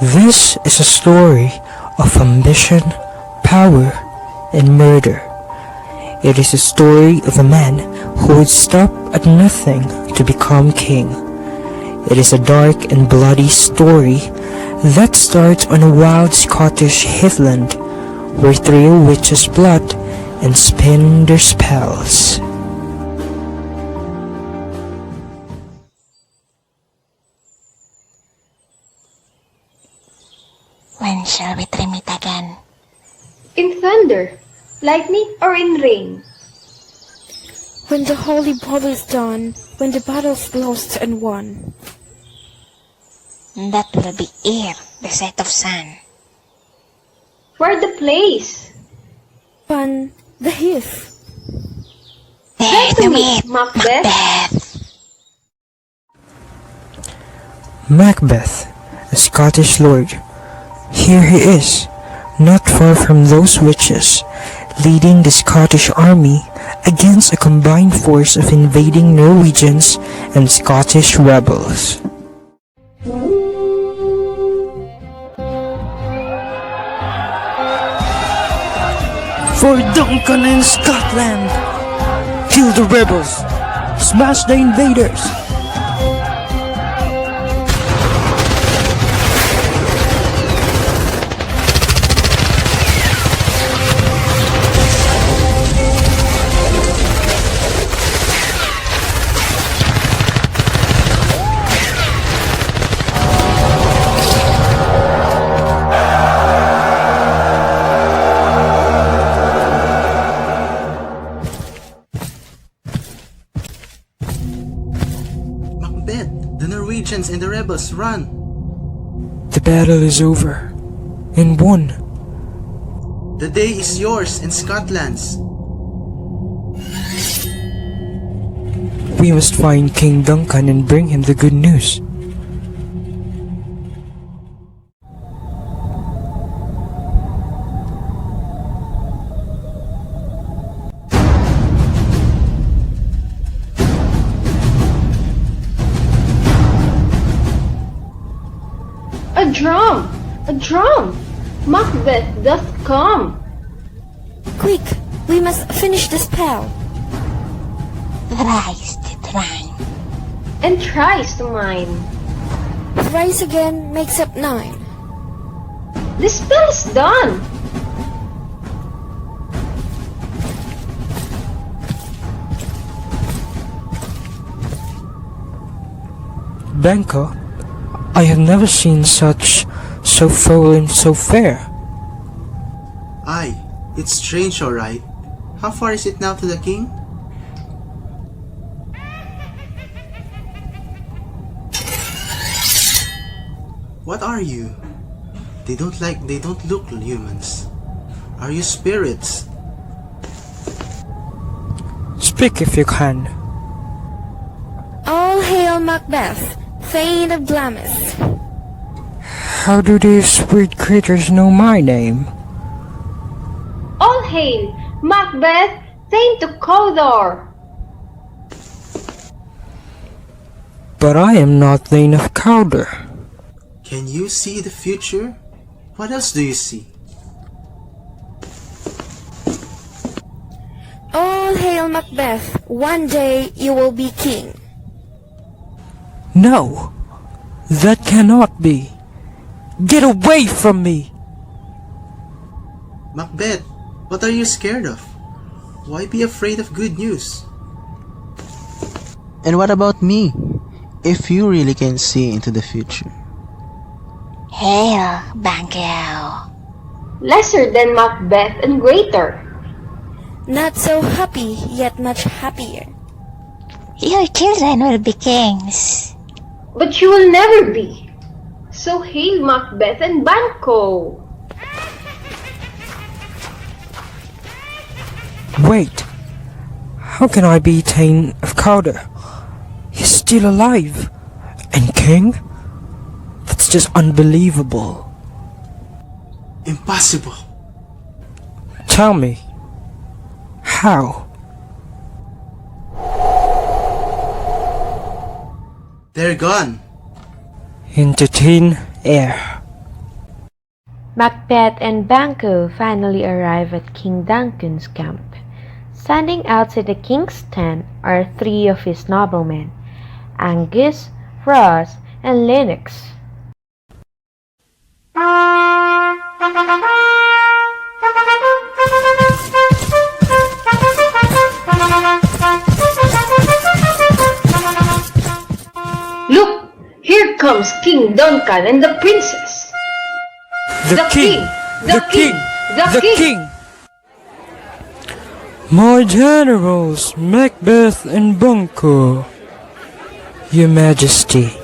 This is a story of ambition, power, and murder. It is a story of a man who would stop at nothing to become king. It is a dark and bloody story that starts on a wild Scottish heathland where three witches plot and spin their spells. When shall we trim it again? In thunder, lightning, or in rain? When the holy battle is done, when the battle's lost and won. That will be ere the set of sun. Where the place? Upon the heath. There to meet Macbeth. Macbeth, a Scottish lord. Here he is, not far from those witches, leading the Scottish army against a combined force of invading Norwegians and Scottish rebels. For Duncan in Scotland! Kill the rebels! Smash the invaders! The Norwegians and the rebels run! The battle is over, and won. The day is yours and Scotland's. We must find King Duncan and bring him the good news. A drum! A drum! Macbeth doth come! Quick, we must finish the spell. Thrice did rhyme. And tries to mine. Thrice again makes up 9. The spell is done! Banco, I have never seen such so foul and so fair. Aye, it's strange, alright. How far is it now to the king? What are you? They don't look humans. Are you spirits? Speak if you can. All hail Macbeth, Thane of Glamis. How do these weird creatures know my name? All hail! Macbeth, Thane to Cawdor! But I am not Thane of Cawdor. Can you see the future? What else do you see? All hail Macbeth, one day you will be king. No, that cannot be. Get away from me! Macbeth, what are you scared of? Why be afraid of good news? And what about me? If you really can see into the future. Hail, Banquo. Lesser than Macbeth and greater. Not so happy, yet much happier. Your children will be kings. But you will never be. So hail Macbeth and Banco! Wait, how can I be Thane of Cawdor? He's still alive. And king? That's just unbelievable. Impossible! Tell me, how? They're gone. Into thin air. Macbeth and Banquo finally arrive at King Duncan's camp. Standing outside the king's tent are three of his noblemen, Angus, Ross, and Lennox. Look, here comes King Duncan and the princess. The king! The king! The king! My generals, Macbeth and Banquo. Your Majesty.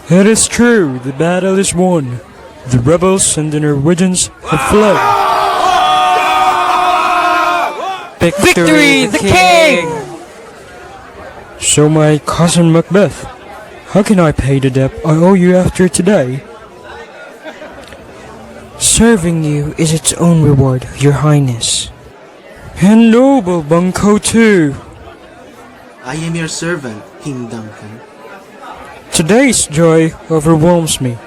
It is true, the battle is won. The rebels and the Norwegians have fled. Victory, the king! So my cousin Macbeth, how can I pay the debt I owe you after today? Serving you is its own reward, your highness. And noble Banquo too. I am your servant, King Duncan. Today's joy overwhelms me.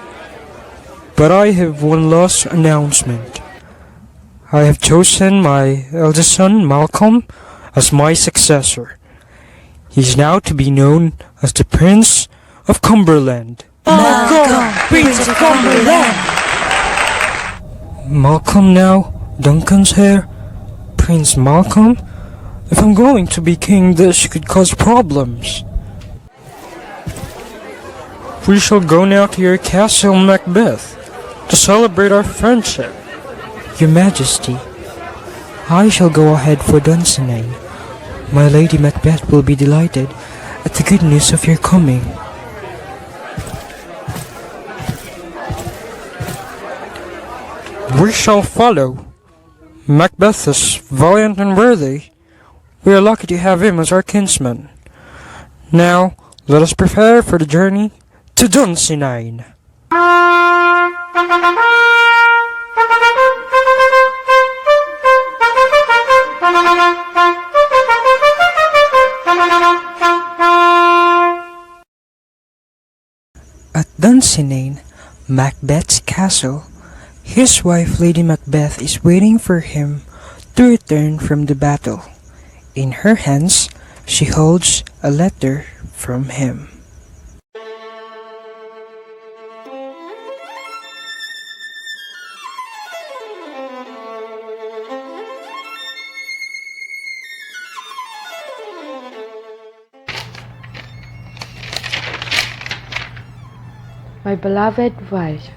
But I have one last announcement. I have chosen my eldest son, Malcolm, as my successor. He is now to be known as the Prince of Cumberland. Malcolm, Prince of Cumberland! Malcolm now, Duncan's heir, Prince Malcolm? If I'm going to be king, this could cause problems. We shall go now to your castle, Macbeth, to celebrate our friendship. Your Majesty, I shall go ahead for Dunsinane. My Lady Macbeth will be delighted at the good news of your coming. We shall follow. Macbeth is valiant and worthy. We are lucky to have him as our kinsman. Now, let us prepare for the journey to Dunsinane. At Dunsinane, Macbeth's castle, his wife Lady Macbeth is waiting for him to return from the battle. In her hands, she holds a letter from him. My beloved wife,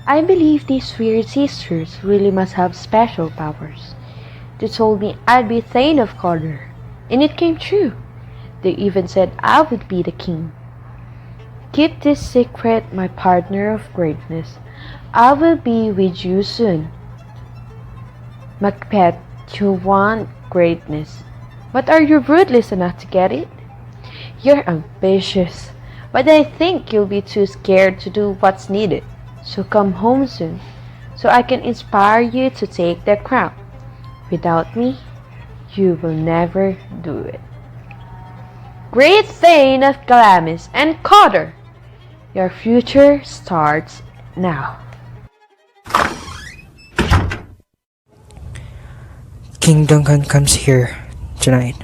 I believe these weird sisters really must have special powers. They told me I'd be Thane of Cawdor, and it came true. They even said I would be the king. Keep this secret, my partner of greatness. I will be with you soon. Macbeth, you want greatness, but are you ruthless enough to get it? You're ambitious, but I think you'll be too scared to do what's needed. So come home soon, so I can inspire you to take the crown. Without me, you will never do it. Great Thane of Glamis and Cawdor, your future starts now. King Duncan comes here tonight.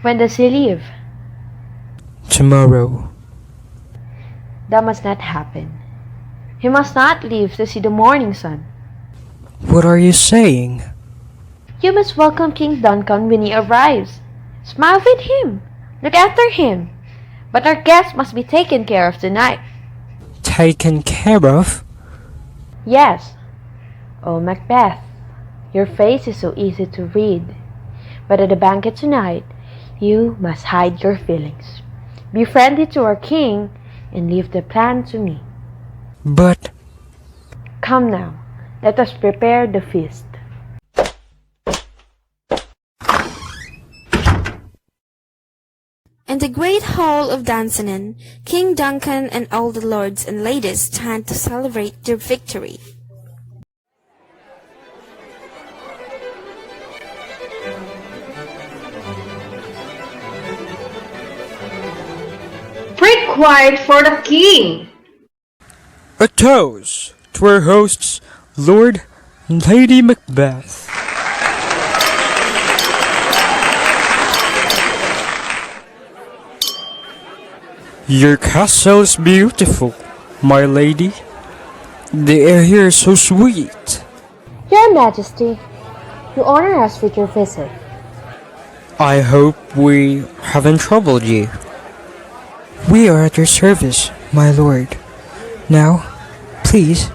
When does he leave? Tomorrow. That must not happen. He must not leave to see the morning sun. What are you saying? You must welcome King Duncan when he arrives. Smile with him. Look after him. But our guest must be taken care of tonight. Taken care of? Yes. Oh, Macbeth, your face is so easy to read. But at the banquet tonight, you must hide your feelings. Be friendly to our king and leave the plan to me. But... Come now, let us prepare the feast. In the great hall of Dunsinane, King Duncan and all the lords and ladies stand to celebrate their victory. Pray quiet for the king. a toast to our hosts, Lord and Lady Macbeth. Your castle is beautiful, my lady. The air here is so sweet. Your Majesty, you honor us with your visit. I hope we haven't troubled you. We are at your service, my lord. Now, please,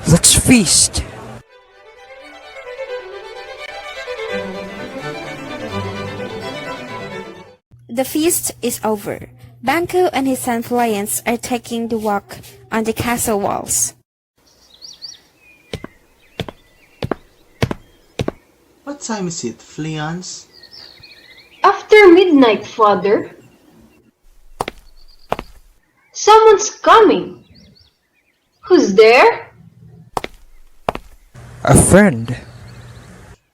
let's feast. The feast is over. Banquo and his son Fleance are taking the walk on the castle walls. What time is it, Fleance? After midnight, father. Someone's coming. Who's there? A friend.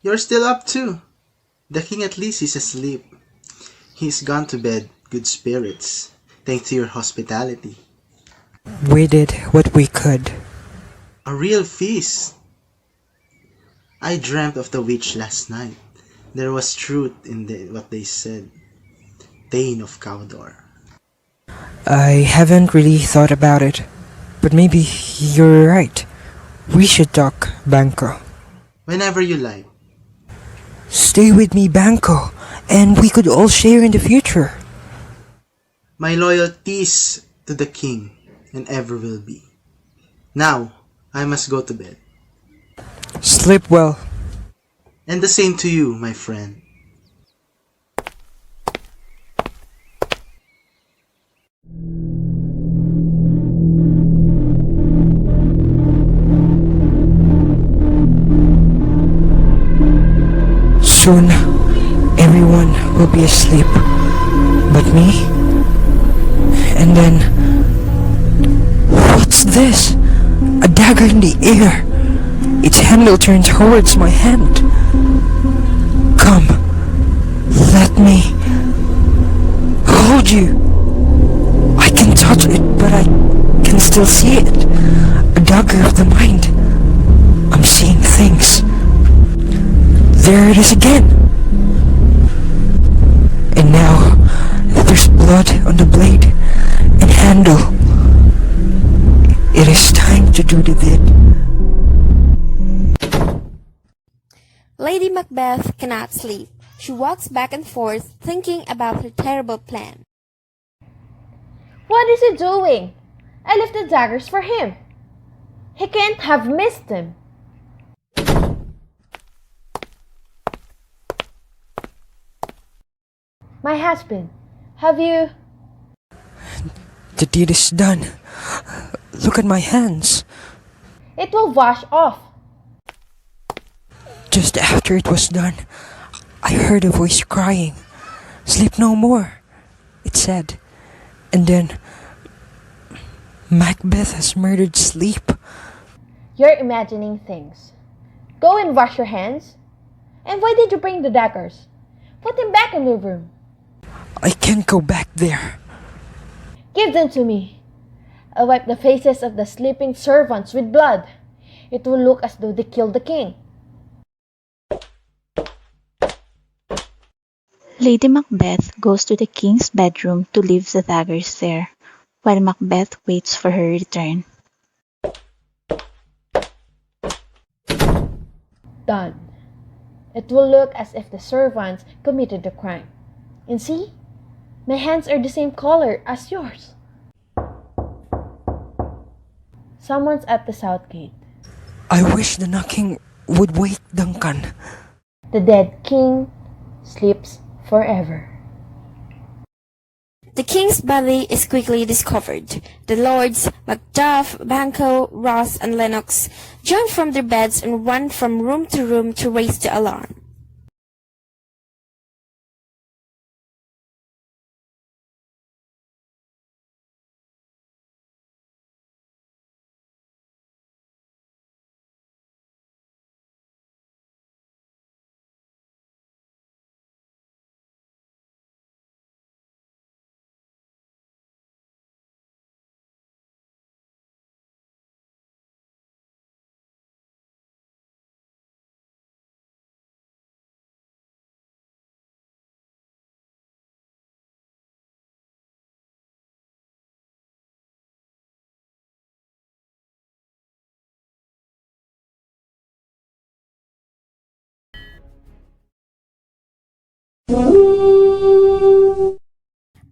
You're still up too. The king at least is asleep. He's gone to bed, good spirits, thanks to your hospitality. We did what we could. A real feast. I dreamt of the witch last night. There was truth in what they said. Thane of Cawdor. I haven't really thought about it, but maybe you're right. We should talk, Banco. Whenever you like. Stay with me, Banco, and we could all share in the future. My loyalties to the king and ever will be. Now, I must go to bed. Sleep well. And the same to you, my friend. Soon, everyone will be asleep. But me? And then... What's this? A dagger in the air. Its handle turned towards my hand. Come. Let me... hold you. I can touch it, but I can still see it. A dagger of the mind. I'm seeing things. There it is again. And now, there's blood on the blade and handle. It is time to do the deed. Lady Macbeth cannot sleep. She walks back and forth thinking about her terrible plan. What is he doing? I left the daggers for him. He can't have missed them. My husband, have you... The deed is done. Look at my hands. It will wash off. Just after it was done, I heard a voice crying. Sleep no more, it said. And then, Macbeth has murdered sleep. You're imagining things. Go and wash your hands. And why did you bring the daggers? Put them back in the room. I can't go back there. Give them to me. I'll wipe the faces of the sleeping servants with blood. It will look as though they killed the king. Lady Macbeth goes to the king's bedroom to leave the daggers there, while Macbeth waits for her return. Done. It will look as if the servants committed the crime. And see? My hands are the same color as yours. Someone's at the south gate. I wish the knocking would wake Duncan. The dead king sleeps forever. The king's body is quickly discovered. The lords, Macduff, Banquo, Ross, and Lennox jump from their beds and run from room to raise the alarm.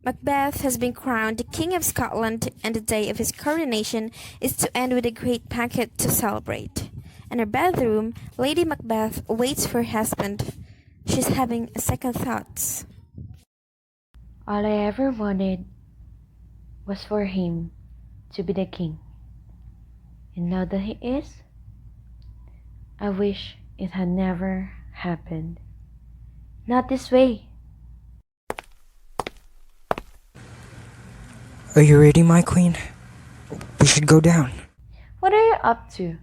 Macbeth has been crowned the King of Scotland, and the day of his coronation is to end with a great banquet to celebrate. In her bedroom, Lady Macbeth waits for her husband. She's having second thoughts. All I ever wanted was for him to be the king. And now that he is, I wish it had never happened. Not this way. Are you ready, my queen? We should go down. What are you up to?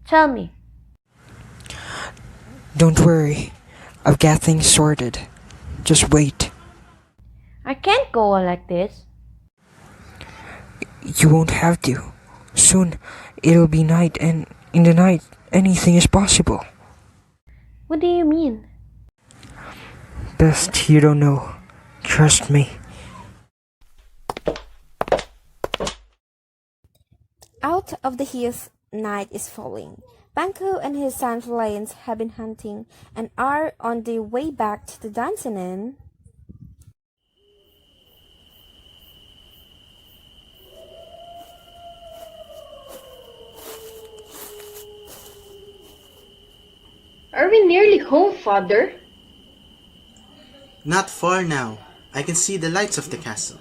Tell me. Don't worry. I've got things sorted. Just wait. I can't go on like this. You won't have to. Soon, it'll be night, and in the night, anything is possible. What do you mean? Best you don't know. Trust me. Out of the heath, night is falling. Banquo and his son Flaens have been hunting and are on their way back to the dancing inn. Are we nearly home, Father? Not far now. I can see the lights of the castle.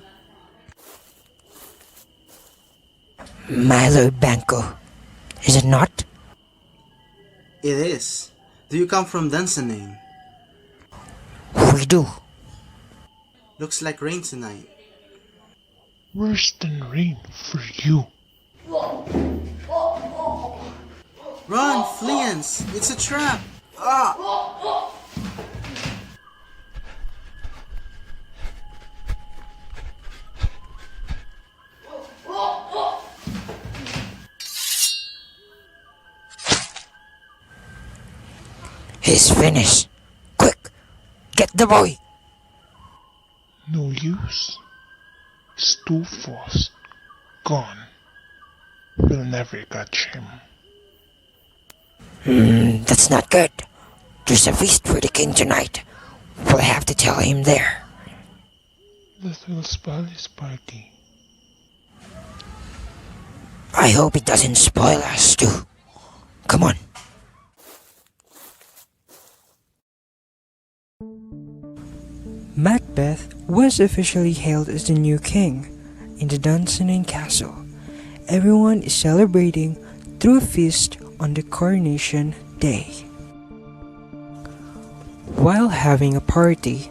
My Lord Banco, is it not? It is. Do you come from Dunsinane? We do. Looks like rain tonight. Worse than rain for you. Run, Fleance! It's a trap! Ah! He's finished. Quick, get the boy. No use. It's too fast. Gone. We'll never catch him. That's not good. There's a feast for the king tonight. We'll have to tell him there. That will spoil his party. I hope it doesn't spoil us too. Come on. Macbeth was officially hailed as the new king in the Dunsinane Castle. Everyone is celebrating through a feast on the coronation day. While having a party,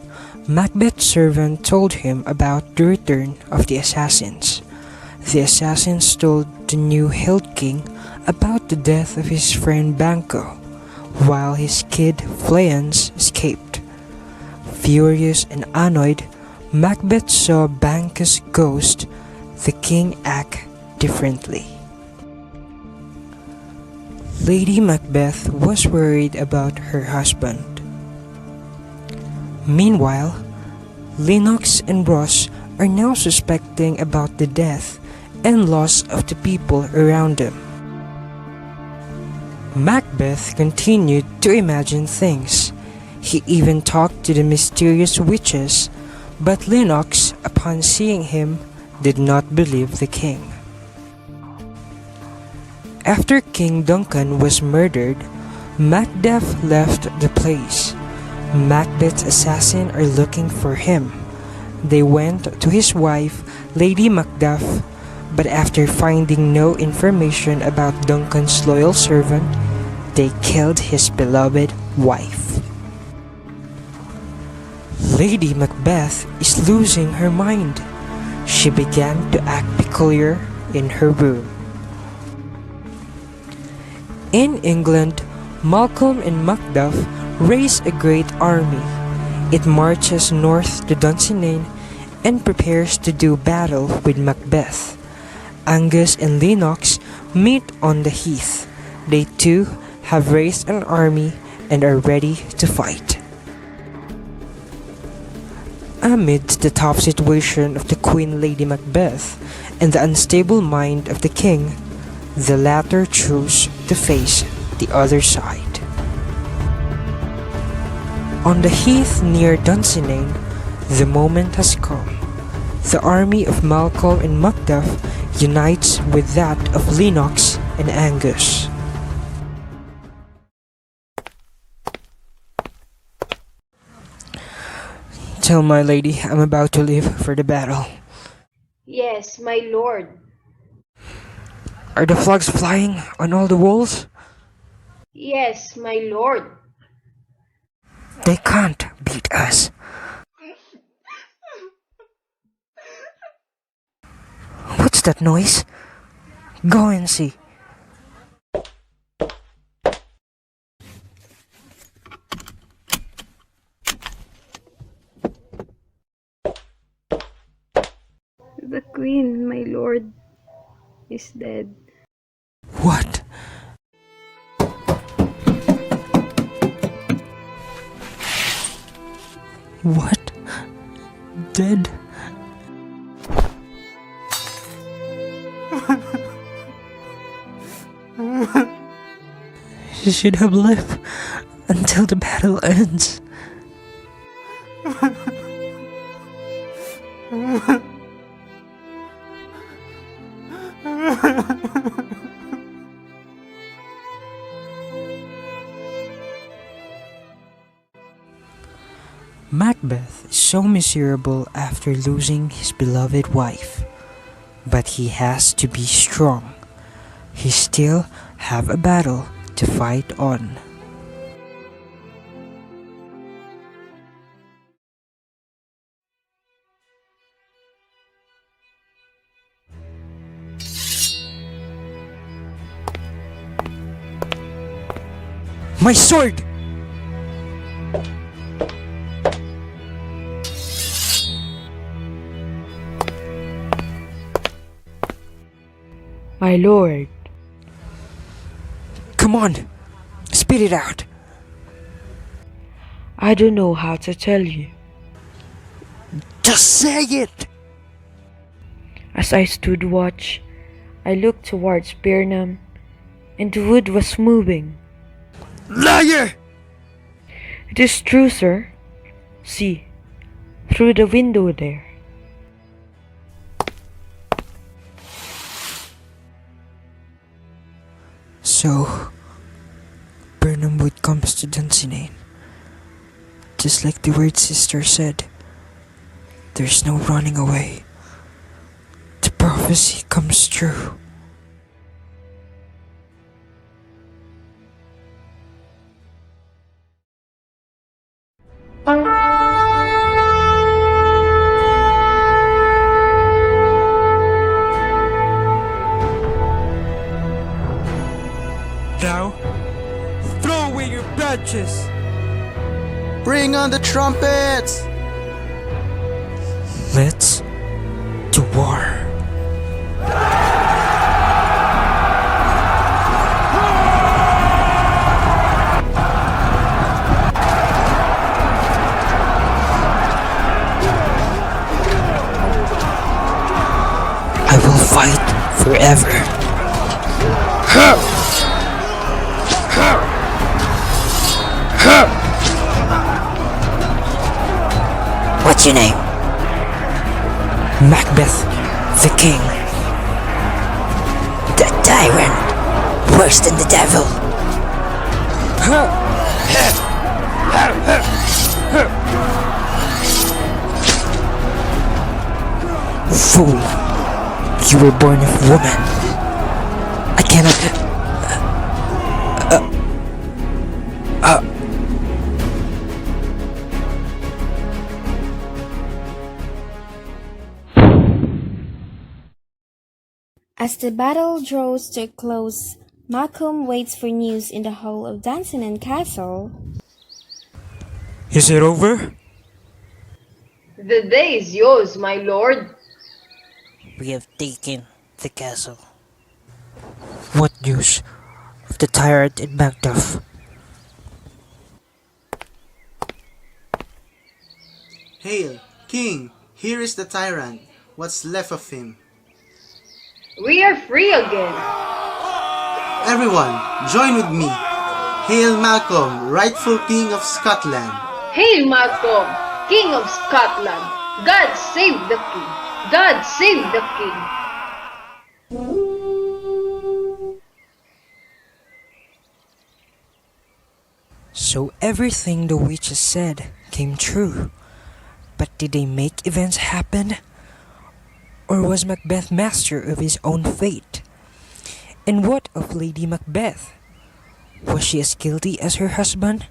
Macbeth's servant told him about the return of the assassins. The assassins told the new hailed king about the death of his friend Banquo, while his kid Fleance escaped. Furious and annoyed, Macbeth saw Banquo's ghost. The king act differently. Lady Macbeth was worried about her husband. Meanwhile, Lennox and Ross are now suspecting about the death and loss of the people around them. Macbeth continued to imagine things. He even talked to the mysterious witches, but Lennox, upon seeing him, did not believe the king. After King Duncan was murdered, Macbeth left the place. Macbeth's assassins are looking for him. They went to his wife, Lady Macduff, but after finding no information about Duncan's loyal servant, they killed his beloved wife. Lady Macbeth is losing her mind. She began to act peculiar in her room. In England, Malcolm and Macduff raise a great army. It marches north to Dunsinane and prepares to do battle with Macbeth. Angus and Lennox meet on the heath. They too have raised an army and are ready to fight. Amidst the tough situation of the Queen Lady Macbeth and the unstable mind of the king, the latter chose to face the other side. On the heath near Dunsinane, the moment has come. The army of Malcolm and Macduff unites with that of Lennox and Angus. Tell my lady I'm about to leave for the battle. Yes, my lord. Are the flags flying on all the walls? Yes, my lord. They can't beat us. What's that noise? Go and see. The queen, my lord, is dead. What? What? Dead? She should have lived until the battle ends. Macbeth is so miserable after losing his beloved wife, but he has to be strong. He still have a battle to fight on. My sword! My lord, Come on, spit it out. I don't know how to tell you. Just say it! As I stood watch, I looked towards Birnam, and the wood was moving. Liar! It is true, sir. See, through the window there. So, Burnham Wood comes to Dunsinane. Just like the word sister said, there's no running away. The prophecy comes true. Now, throw away your badges! Bring on the trumpets! Let's to war. I will fight forever. What's your name? Macbeth, the king. The tyrant, worse than the devil. Fool, you were born of woman. I cannot... As the battle draws to a close, Malcolm waits for news in the hall of Dunsinane Castle. Is it over? The day is yours, my lord. We have taken the castle. What news of the tyrant in Macduff? Hail, King! Here is the tyrant. What's left of him? We are free again. Everyone, join with me. Hail Malcolm, rightful King of Scotland. Hail Malcolm, King of Scotland. God save the king. God save the king! So everything the witches said came true. But did they make events happen? Or was Macbeth master of his own fate? And what of Lady Macbeth? Was she as guilty as her husband?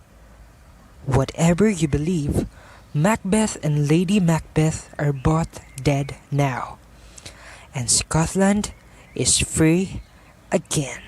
Whatever you believe, Macbeth and Lady Macbeth are both dead now. And Scotland is free again.